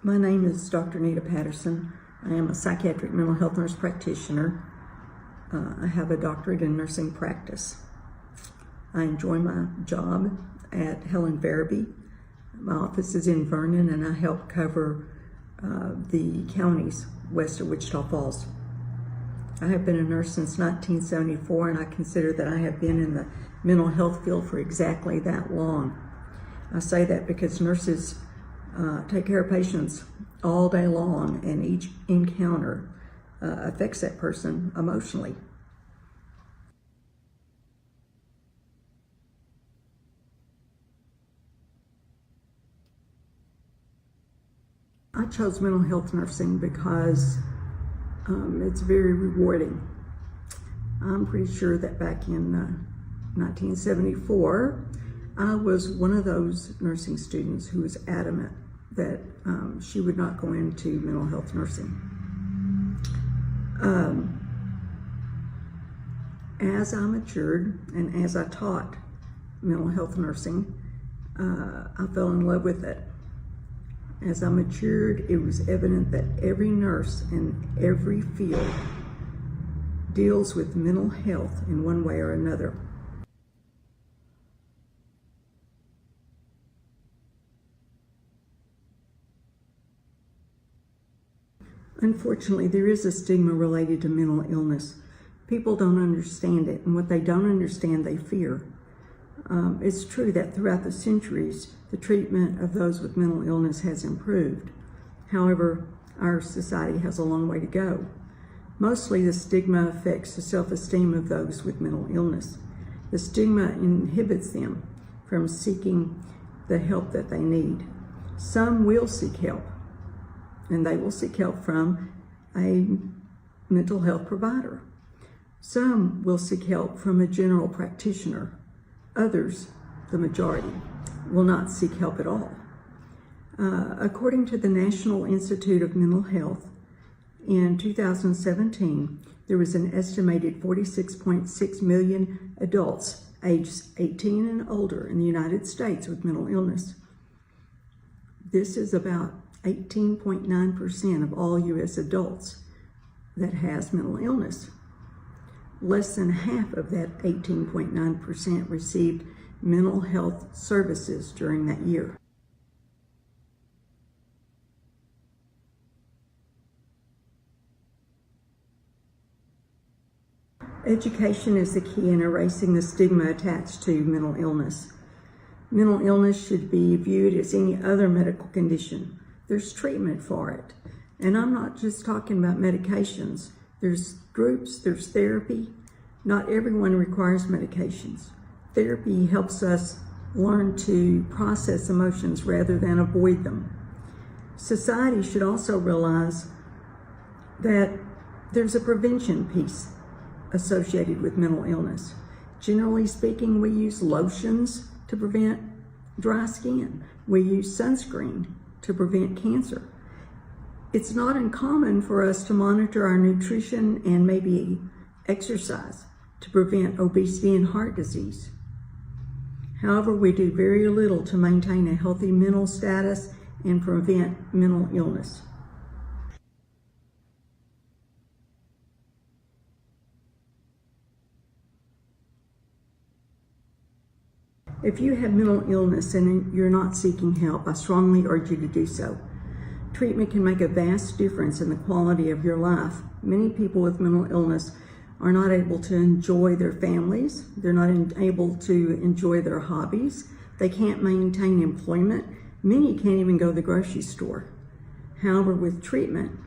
My name is Dr. Nita Patterson. I am a psychiatric mental health nurse practitioner. I have a doctorate in nursing practice. I enjoy my job at Helen Farabee. My office is in Vernon, and I help cover the counties west of Wichita Falls. I have been a nurse since 1974, and I consider that I have been in the mental health field for exactly that long. I say that because nurses take care of patients all day long, and each encounter affects that person emotionally. I chose mental health nursing because it's very rewarding. I'm pretty sure that back in 1974, I was one of those nursing students who was adamant that she would not go into mental health nursing. As I matured and as I taught mental health nursing, I fell in love with it. As I matured, it was evident that every nurse in every field deals with mental health in one way or another. Unfortunately, there is a stigma related to mental illness. People don't understand it, and what they don't understand, they fear. It's true that throughout the centuries, the treatment of those with mental illness has improved. However, our society has a long way to go. Mostly, the stigma affects the self-esteem of those with mental illness. The stigma inhibits them from seeking the help that they need. Some will seek help, and they will seek help from a mental health provider. Some will seek help from a general practitioner. Others, the majority, will not seek help at all. According to the National Institute of Mental Health, in 2017, there was an estimated 46.6 million adults aged 18 and older in the United States with mental illness. This is about 18.9% of all U.S. adults that has mental illness. Less than half of that 18.9% received mental health services during that year. Education is the key in erasing the stigma attached to mental illness. Mental illness should be viewed as any other medical condition. There's treatment for it. And I'm not just talking about medications. There's groups, there's therapy. Not everyone requires medications. Therapy helps us learn to process emotions rather than avoid them. Society should also realize that there's a prevention piece associated with mental illness. Generally speaking, we use lotions to prevent dry skin. We use sunscreen to prevent cancer. It's not uncommon for us to monitor our nutrition and maybe exercise to prevent obesity and heart disease. However, we do very little to maintain a healthy mental status and prevent mental illness. If you have mental illness and you're not seeking help, I strongly urge you to do so. Treatment can make a vast difference in the quality of your life. Many people with mental illness are not able to enjoy their families. They're not able to enjoy their hobbies. They can't maintain employment. Many can't even go to the grocery store. However, with treatment,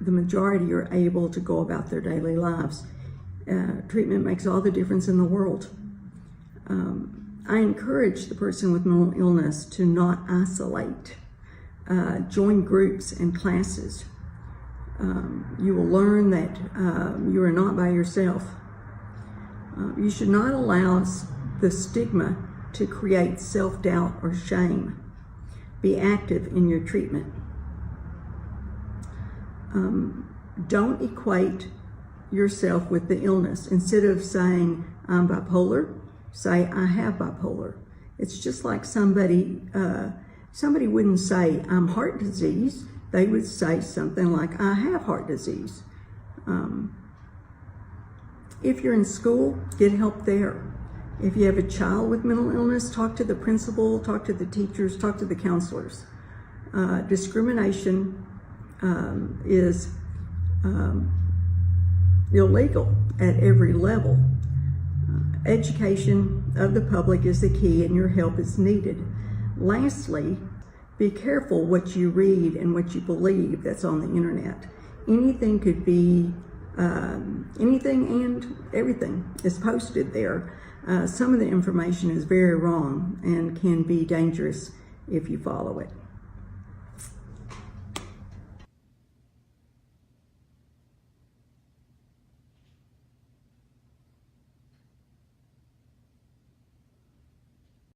the majority are able to go about their daily lives. Treatment makes all the difference in the world. I encourage the person with mental illness to not isolate. Join groups and classes. You will learn that you are not by yourself. You should not allow the stigma to create self-doubt or shame. Be active in your treatment. Don't equate yourself with the illness. Instead of saying, I'm bipolar, say, I have bipolar. It's just like somebody Somebody wouldn't say, I'm heart disease. They would say something like, I have heart disease. If you're in school, get help there. If you have a child with mental illness, talk to the principal, talk to the teachers, talk to the counselors. Discrimination is illegal at every level. Education of the public is the key, and your help is needed. Lastly, be careful what you read and what you believe that's on the internet. Anything could be, anything and everything is posted there. Some of the information is very wrong and can be dangerous if you follow it.